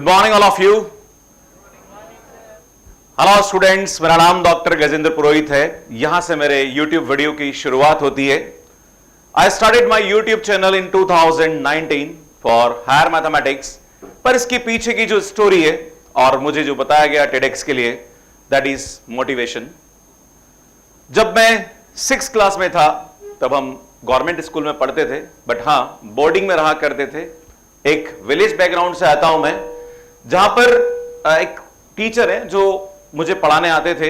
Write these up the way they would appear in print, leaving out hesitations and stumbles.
Morning all of you. Hello students, मेरा नाम doctor Gajendra पुरोहित है। यहां से मेरे YouTube वीडियो की शुरुआत होती है। I started my YouTube channel in 2019 for higher mathematics. पर इसके पीछे की जो स्टोरी है और मुझे जो बताया गया TEDx के लिए, दैट इज मोटिवेशन। जब मैं 6th क्लास में था तब हम गवर्नमेंट स्कूल में पढ़ते थे, बट हां बोर्डिंग में रहा करते थे। एक विलेज बैकग्राउंड से आता हूं मैं, जहां पर एक टीचर है जो मुझे पढ़ाने आते थे।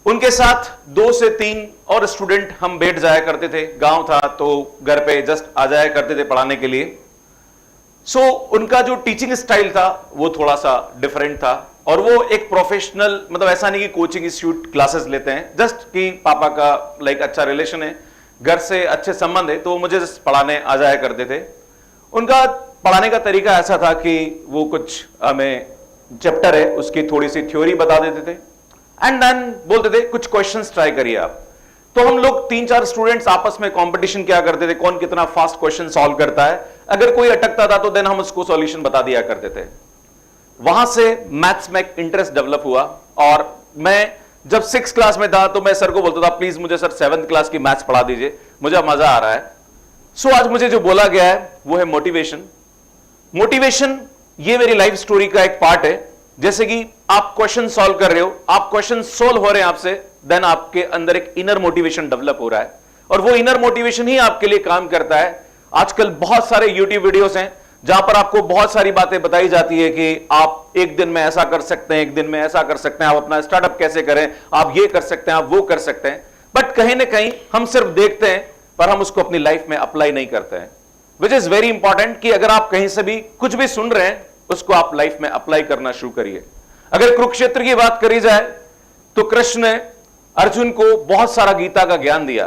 उनके साथ 2 से 3 और स्टूडेंट हम बैठ जाया करते थे। गांव था तो घर पे जस्ट आ जाया करते थे पढ़ाने के लिए। सो उनका जो टीचिंग स्टाइल था वो थोड़ा सा डिफरेंट था, और वो एक प्रोफेशनल, मतलब ऐसा नहीं कि कोचिंग इंस्टीट्यूट क्लासेस लेते हैं, जस्ट कि पापा का लाइक अच्छा रिलेशन है, घर से अच्छे संबंध है, तो वो मुझे जस्ट पढ़ाने आ जाया करते थे। उनका पढ़ाने का तरीका ऐसा था कि वो कुछ हमें चैप्टर है उसकी थोड़ी सी थ्योरी बता देते थे एंड देन बोलते थे कुछ क्वेश्चंस ट्राई करिए आप। तो हम लोग 3-4 स्टूडेंट्स आपस में कंपटीशन क्या करते थे, कौन कितना फास्ट क्वेश्चन सॉल्व करता है। अगर कोई अटकता था तो देन हम उसको सॉल्यूशन बता दिया करते थे। वहां से मैथ्स में इंटरेस्ट डेवलप हुआ, और मैं जब 6th क्लास में था तो मैं सर को बोलता था प्लीज मुझे सर 7th क्लास की मैथ्स पढ़ा दीजिए, मुझे मजा आ रहा है। सो आज मुझे जो बोला गया है वो है मोटिवेशन। मोटिवेशन ये मेरी लाइफ स्टोरी का एक पार्ट है। जैसे कि आप क्वेश्चन सॉल्व कर रहे हो, आप क्वेश्चन सोल्व हो रहे हैं आपसे, देन आपके अंदर एक इनर मोटिवेशन डेवलप हो रहा है, और वो इनर मोटिवेशन ही आपके लिए काम करता है। आजकल बहुत सारे YouTube वीडियोस हैं जहां पर आपको बहुत सारी बातें बताई जाती है कि आप एक दिन में ऐसा कर सकते हैं, एक दिन में ऐसा कर सकते हैं, आप अपना स्टार्टअप कैसे करें, आप ये कर सकते हैं, आप वो कर सकते हैं। बट कहीं ना कहीं हम सिर्फ देखते हैं पर हम उसको अपनी लाइफ में अप्लाई नहीं करते हैं, विच इज वेरी इंपॉर्टेंट कि अगर आप कहीं से भी कुछ भी सुन रहे हैं उसको आप लाइफ में अप्लाई करना शुरू करिए। अगर कुरुक्षेत्र की बात करी जाए तो कृष्ण ने अर्जुन को बहुत सारा गीता का ज्ञान दिया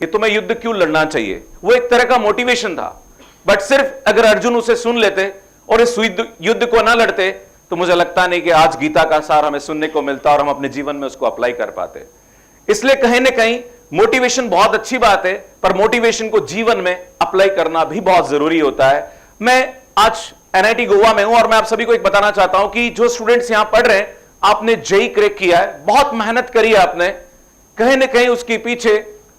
कि तुम्हें युद्ध क्यों लड़ना चाहिए। वो एक तरह का मोटिवेशन था, बट सिर्फ अगर अर्जुन उसे सुन लेते और इस युद्ध को ना लड़ते तो मुझे लगता नहीं कि आज गीता का सार हमें सुनने को मिलता और हम अपने जीवन में उसको अप्लाई कर पाते। इसलिए कहीं ना कहीं मोटिवेशन बहुत अच्छी बात है, पर मोटिवेशन को जीवन में अप्लाई करना भी बहुत जरूरी होता है। मैं आज NIT गोवा में हूं और मैं आप सभी को एक बताना चाहता हूं कि जो स्टूडेंट्स यहां पढ़ रहे हैं, आपने JEE क्रैक किया है, बहुत मेहनत करी है आपने। कहीं ना कहीं उसके पीछे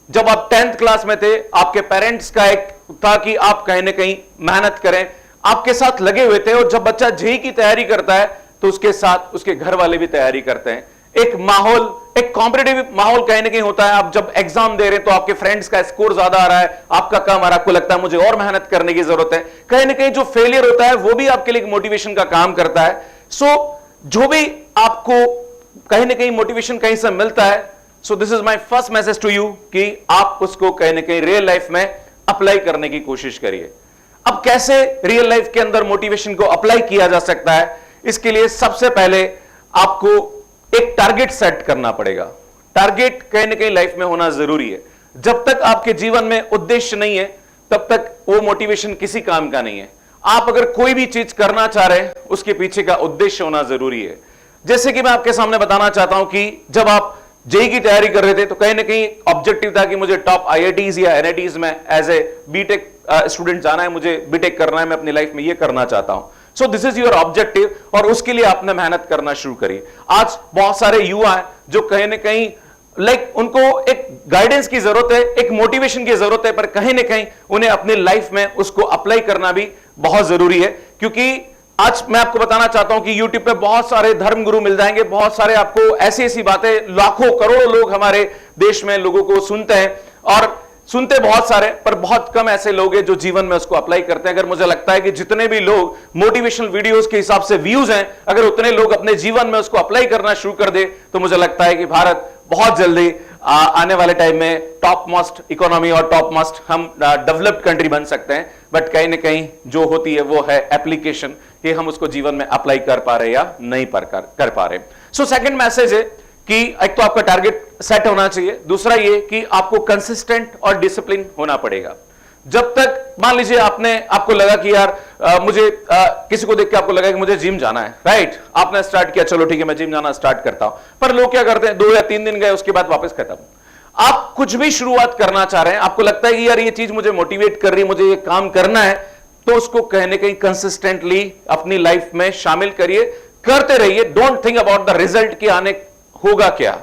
जब आप 10th क्लास में थे आपके पेरेंट्स का एक था कि आप कहीं ना कहीं मेहनत करें, आपके साथ लगे हुए थे। और जब बच्चा JEE की तैयारी करता है तो उसके साथ उसके घर वाले भी तैयारी करते हैं। एक माहौल, एक कॉम्पिटिटिव माहौल कहीं ना कहीं होता है। आप जब एग्जाम दे रहे हैं तो आपके फ्रेंड्स का स्कोर ज्यादा आ रहा है, आपका कम आ रहा है, आपको लगता है मुझे और मेहनत करने की जरूरत है। कहीं ना कहीं जो फेलियर होता है वो भी आपके लिए मोटिवेशन का काम करता है। सो जो भी आपको कहीं ना कहीं मोटिवेशन कहीं से मिलता है, so this is my first message to you कि आप उसको कहीं ना कहीं रियल लाइफ में अप्लाई करने की कोशिश करिए। अब कैसे रियल लाइफ के अंदर मोटिवेशन को अप्लाई किया जा सकता है, इसके लिए सबसे पहले आपको एक टारगेट सेट करना पड़ेगा। टारगेट कहीं ना कहीं लाइफ में होना जरूरी है। जब तक आपके जीवन में उद्देश्य नहीं है तब तक वो मोटिवेशन किसी काम का नहीं है। आप अगर कोई भी चीज करना चाह रहे हैं उसके पीछे का उद्देश्य होना जरूरी है। जैसे कि मैं आपके सामने बताना चाहता हूं कि जब आप JEE की तैयारी कर रहे थे तो कहीं ना कहीं ऑब्जेक्टिव था कि मुझे टॉप IITs या NITs में एज ए बीटेक स्टूडेंट जाना है, मुझे बीटेक करना है, मैं अपनी लाइफ में ये करना चाहता हूं। सो दिस इज योर ऑब्जेक्टिव, और उसके लिए आपने मेहनत करना शुरू करी। आज बहुत सारे युवा हैं जो कहीं ना कहीं उनको एक गाइडेंस की जरूरत है, एक मोटिवेशन की जरूरत है, पर कहीं ना कहीं उन्हें अपनी लाइफ में उसको अप्लाई करना भी बहुत जरूरी है। क्योंकि आज मैं आपको बताना चाहता हूं कि YouTube पे बहुत सारे धर्म गुरु मिल जाएंगे, बहुत सारे आपको ऐसी ऐसी बातें, लाखों करोड़ों लोग हमारे देश में लोगों को सुनते हैं, और सुनते बहुत सारे, पर बहुत कम ऐसे लोग हैं जो जीवन में उसको अप्लाई करते हैं। अगर मुझे लगता है कि जितने भी लोग मोटिवेशनल वीडियोस के हिसाब से व्यूज हैं, अगर उतने लोग अपने जीवन में उसको अप्लाई करना शुरू कर दे तो मुझे लगता है कि भारत बहुत जल्दी आने वाले टाइम में टॉप मोस्ट इकोनॉमी और टॉप मोस्ट हम डेवलप्ड कंट्री बन सकते हैं। बट कहीं ना कहीं जो होती है वो है एप्लीकेशन, कि हम उसको जीवन में अप्लाई कर पा रहे या नहीं कर पा रहे। सो सेकंड मैसेज है कि एक तो आपका टारगेट सेट होना चाहिए, दूसरा ये कि आपको कंसिस्टेंट और डिसिप्लिन होना पड़ेगा। जब तक मान लीजिए आपको लगा कि यार मुझे किसी को देख के आपको लगा कि मुझे जिम जाना है, राइट, आपने स्टार्ट किया, चलो ठीक है मैं जिम जाना स्टार्ट करता हूं, पर लोग क्या करते हैं 2 या 3 दिन गए उसके बाद वापस खत्म। आप कुछ भी शुरुआत करना चाह रहे हैं, आपको लगता है कि यार ये चीज मुझे मोटिवेट कर रही है, मुझे ये काम करना है, तो उसको कहने कहीं कंसिस्टेंटली अपनी लाइफ में शामिल करिए, करते रहिए। Don't think about the result कि आने होगा क्या।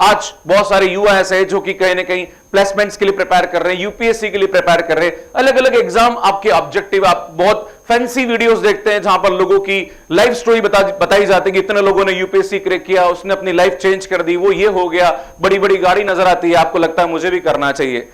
आज बहुत सारे युवा ऐसे हैं जो कि कहीं ना कहीं प्लेसमेंट्स के लिए प्रिपेयर कर रहे हैं, यूपीएससी के लिए प्रिपेयर कर रहे हैं, अलग अलग एग्जाम आपके ऑब्जेक्टिव। आप बहुत फैंसी वीडियोस देखते हैं जहां पर लोगों की लाइफ स्टोरी बताई जाती है कि इतने लोगों ने यूपीएससी क्रैक किया, उसने अपनी लाइफ चेंज कर दी, वो ये हो गया, बड़ी बड़ी गाड़ी नजर आती है, आपको लगता है मुझे भी करना चाहिए,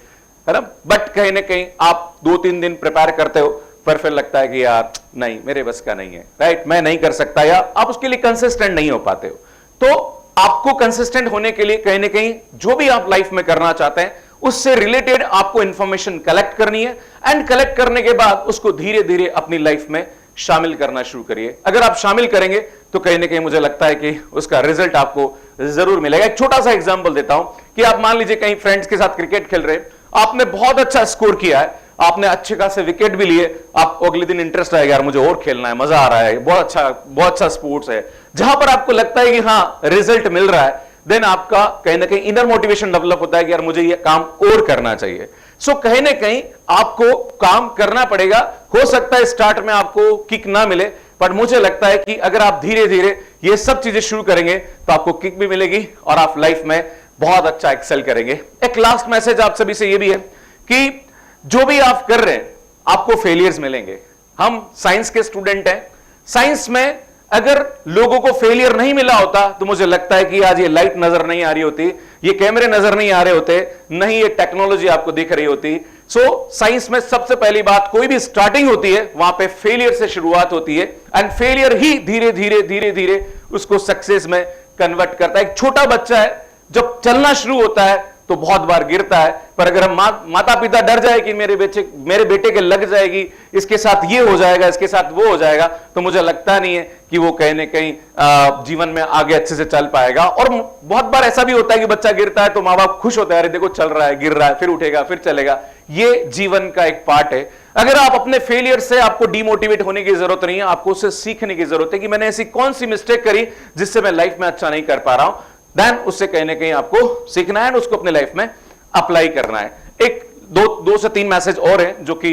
है ना। बट कहीं ना कहीं आप 2-3 दिन प्रिपेयर करते हो, पर फिर लगता है कि यार नहीं, मेरे बस का नहीं है, राइट, मैं नहीं कर सकता, या आप उसके लिए कंसिस्टेंट नहीं हो पाते हो। तो आपको कंसिस्टेंट होने के लिए कहीं ना कहीं जो भी आप लाइफ में करना चाहते हैं उससे रिलेटेड आपको इंफॉर्मेशन कलेक्ट करनी है, एंड कलेक्ट करने के बाद उसको धीरे धीरे अपनी लाइफ में शामिल करना शुरू करिए। अगर आप शामिल करेंगे तो कहीं ना कहीं मुझे लगता है कि उसका रिजल्ट आपको जरूर मिलेगा। एक छोटा सा एग्जांपल देता हूं कि आप मान लीजिए कहीं फ्रेंड्स के साथ क्रिकेट खेल रहे हैं, आपने बहुत अच्छा स्कोर किया है, आपने अच्छे खासे विकेट भी लिए, आपको अगले दिन इंटरेस्ट आएगा, यार मुझे और खेलना है, मजा आ रहा है, बहुत अच्छा स्पोर्ट्स है। जहां पर आपको लगता है कि हाँ रिजल्ट मिल रहा है, देन आपका कहीं ना कहीं इनर मोटिवेशन डेवलप होता है कि यार मुझे ये काम और करना चाहिए। सो कहीं ना कहीं आपको काम करना पड़ेगा। हो सकता है स्टार्ट में आपको किक ना मिले, पर मुझे लगता है कि अगर आप धीरे धीरे ये सब चीजें शुरू करेंगे तो आपको किक भी मिलेगी और आप लाइफ में बहुत अच्छा एक्सेल करेंगे। एक लास्ट मैसेज आप सभी से ये भी है कि जो भी आप कर रहे हैं आपको फेलियर्स मिलेंगे। हम साइंस के स्टूडेंट हैं, साइंस में अगर लोगों को फेलियर नहीं मिला होता तो मुझे लगता है कि आज ये लाइट नजर नहीं आ रही होती, ये कैमरे नजर नहीं आ रहे होते, नहीं ये टेक्नोलॉजी आपको दिख रही होती। सो साइंस में सबसे पहली बात, कोई भी स्टार्टिंग होती है वहां पे फेलियर से शुरुआत होती है, एंड फेलियर ही धीरे धीरे उसको सक्सेस में कन्वर्ट करता है। एक छोटा बच्चा है, जब चलना शुरू होता है तो बहुत बार गिरता है, पर अगर हम माता पिता डर जाए कि मेरे बेटे के लग जाएगी, इसके साथ ये हो जाएगा, इसके साथ वो हो जाएगा, तो मुझे लगता नहीं है कि वो कहीं ना कहीं जीवन में आगे अच्छे से चल पाएगा। और बहुत बार ऐसा भी होता है कि बच्चा गिरता है तो माँ बाप खुश होते हैं, अरे देखो चल रहा है, गिर रहा है, फिर उठेगा, फिर चलेगा। ये जीवन का एक पार्ट है। अगर आप अपने फेलियर से आपको डिमोटिवेट होने की जरूरत नहीं है, आपको उससे सीखने की जरूरत है कि मैंने ऐसी कौन सी मिस्टेक करी जिससे मैं लाइफ में अच्छा नहीं कर पा रहा हूं, देन उससे कहीं ना कहीं आपको सीखना है, उसको अपने लाइफ में अप्लाई करना है। एक दो से तीन मैसेज और हैं जो कि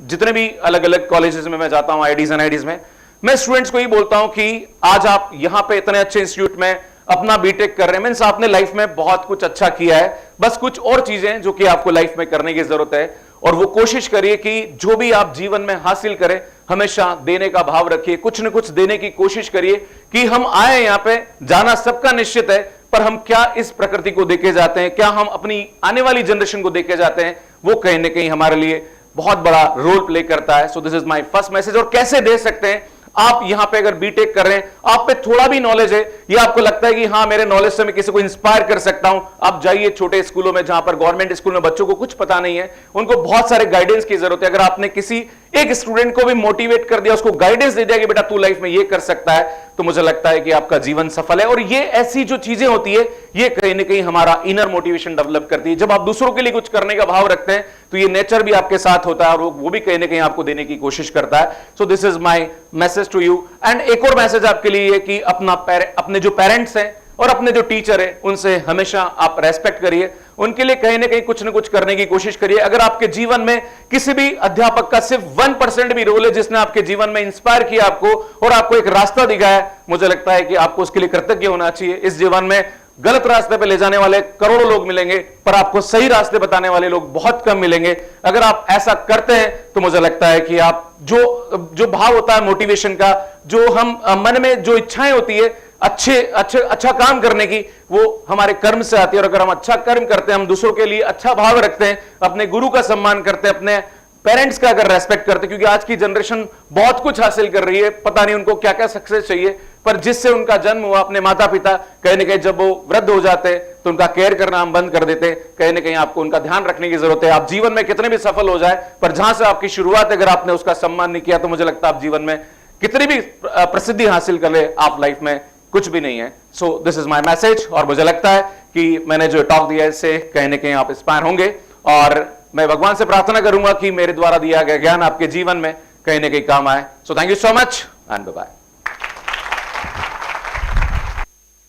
जितने भी अलग अलग कॉलेजेस में मैं जाता हूं, आईआईटीज एंड आईआईटीज में, मैं स्टूडेंट्स को ही बोलता हूं कि आज आप यहां पे इतने अच्छे इंस्टीट्यूट में अपना बीटेक कर रहे हैं, मींस आपने लाइफ में बहुत कुछ अच्छा किया है, बस कुछ और चीजें जो कि आपको लाइफ में करने की जरूरत है। और वो कोशिश करिए कि जो भी आप जीवन में हासिल करें हमेशा देने का भाव रखिए, कुछ न कुछ देने की कोशिश करिए कि हम आए यहां पे, जाना सबका निश्चित है, पर हम क्या इस प्रकृति को देके जाते हैं, क्या हम अपनी आने वाली जनरेशन को देके जाते हैं, वो कहीं ना कहीं हमारे लिए बहुत बड़ा रोल प्ले करता है। So this is my first message. और कैसे दे सकते हैं, आप यहां पे अगर बीटेक कर रहे हैं, आप पे थोड़ा भी नॉलेज है, या आपको लगता है कि हाँ मेरे नॉलेज से मैं किसी को इंस्पायर कर सकता हूं, आप जाइए छोटे स्कूलों में, जहां पर गवर्नमेंट स्कूल में बच्चों को कुछ पता नहीं है, उनको बहुत सारे गाइडेंस की जरूरत है। अगर आपने किसी एक स्टूडेंट को भी मोटिवेट कर दिया, उसको गाइडेंस दे दिया कि बेटा तू लाइफ में ये कर सकता है, तो मुझे लगता है कि आपका जीवन सफल है। और ये ऐसी जो चीजें होती है, ये कहीं ना कहीं हमारा इनर मोटिवेशन डेवलप करती है। जब आप दूसरों के लिए कुछ करने का भाव रखते हैं तो ये नेचर भी आपके साथ होता है और वो भी कहीं ना कहीं आपको देने की कोशिश करता है। So this is my message to you. And एक और मैसेज आपके लिए कि अपने जो पेरेंट्स हैं और अपने जो टीचर है उनसे हमेशा आप रेस्पेक्ट करिए, उनके लिए कहीं ना कहीं कुछ ना कुछ करने की कोशिश करिए। अगर आपके जीवन में किसी भी अध्यापक का सिर्फ 1% भी रोल है जिसने आपके जीवन में इंस्पायर किया आपको और आपको एक रास्ता दिखाया, मुझे लगता है कि आपको उसके लिए कृतज्ञ होना चाहिए। इस जीवन में गलत रास्ते पे ले जाने वाले करोड़ों लोग मिलेंगे, पर आपको सही रास्ते बताने वाले लोग बहुत कम मिलेंगे। अगर आप ऐसा करते हैं तो मुझे लगता है कि आप जो भाव होता है मोटिवेशन का, जो हम मन में जो इच्छाएं होती है अच्छा काम करने की, वो हमारे कर्म से आती है। और अगर हम अच्छा कर्म करते हैं, हम दूसरों के लिए अच्छा भाव रखते हैं, अपने गुरु का सम्मान करते हैं, अपने पेरेंट्स का अगर रेस्पेक्ट करते, क्योंकि आज की जनरेशन बहुत कुछ हासिल कर रही है, पता नहीं उनको क्या क्या सक्सेस चाहिए, पर जिससे उनका जन्म हुआ, अपने माता पिता, कहीं ना कहीं जब वो वृद्ध हो जाते हैं तो उनका केयर करना हम बंद कर देते हैं। कहीं ना कहीं आपको उनका ध्यान रखने की जरूरत है। आप जीवन में कितने भी सफल हो जाए, पर जहां से आपकी शुरुआत अगर आपने उसका सम्मान नहीं किया, तो मुझे लगता है आप जीवन में कितनी भी प्रसिद्धि हासिल कर ले, आप लाइफ में कुछ भी नहीं है। So this is my message. और मुझे लगता है कि मैंने जो टॉक दिया है इससे कहीं ना कहीं आप इंस्पायर होंगे, और मैं भगवान से प्रार्थना करूंगा कि मेरे द्वारा दिया गया ज्ञान आपके जीवन में कहीं ना कहीं काम आए। So thank you so much and bye bye.